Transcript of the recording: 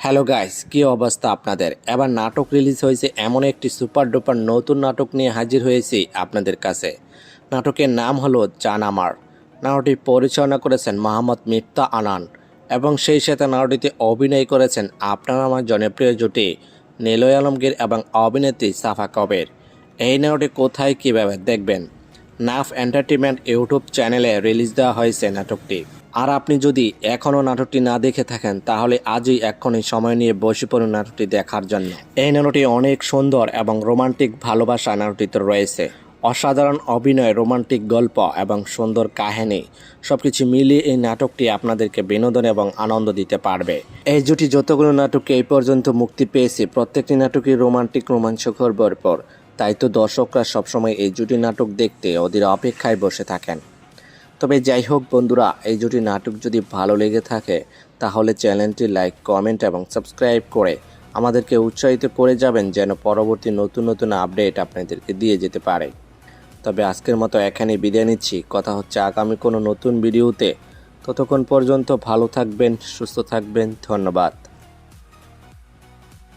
Hello guys, কি অবস্থা আপনাদের? এবার নাটক রিলিজ হয়েছে, এমন একটি সুপার ডুপার নতুন নাটক নিয়ে হাজির হয়েছি আপনাদের কাছে। নাটকের নাম হলো জান আমার। নাটকটি পরিচালনা করেছেন মোহাম্মদ মিফতা আনান এবং সেই সাথে নাটকটিতে অভিনয় করেছেন আপনার আমার জনপ্রিয় জুটি নিলয় আলমগীর এবং অভিনেত্রী সাফা কবির। এই নাটকটি কোথায় কীভাবে দেখবেন? নাফ এন্টারটেইনমেন্ট ইউটিউব চ্যানেলে রিলিজ দেওয়া হয়েছে নাটকটি। আর আপনি যদি এখনও নাটকটি না দেখে থাকেন তাহলে আজই এক্ষুনি সময় নিয়ে বসে পড়ুন নাটকটি দেখার জন্য। এই নাটকটি অনেক সুন্দর এবং রোমান্টিক ভালোবাসা নাটকটিতে রয়েছে। অসাধারণ অভিনয়, রোমান্টিক গল্প এবং সুন্দর কাহিনী সবকিছু মিলিয়ে এই নাটকটি আপনাদেরকে বিনোদন এবং আনন্দ দিতে পারবে। এই জুটি যতগুলো নাটকে এই পর্যন্ত মুক্তি পেয়েছে প্রত্যেকটি নাটকই রোমান্টিক রোমাঞ্চকর ভরপুর। তাই তো দর্শকরা সবসময় এই জুটি নাটক দেখতে ওদের অপেক্ষায় বসে থাকেন। তবে যাই হোক বন্ধুরা, এই জুটি নাটক যদি ভালো লেগে থাকে তাহলে চ্যানেলটি লাইক, কমেন্ট এবং সাবস্ক্রাইব করে আমাদেরকে উৎসাহিত করে যাবেন যেন পরবর্তী নতুন নতুন আপডেট আপনাদেরকে দিয়ে যেতে পারে। তবে আজকের মতো এখানে বিদায় নিচ্ছি, কথা হচ্ছে আগামী কোনো নতুন ভিডিওতে। ততক্ষণ পর্যন্ত ভালো থাকবেন, সুস্থ থাকবেন, ধন্যবাদ।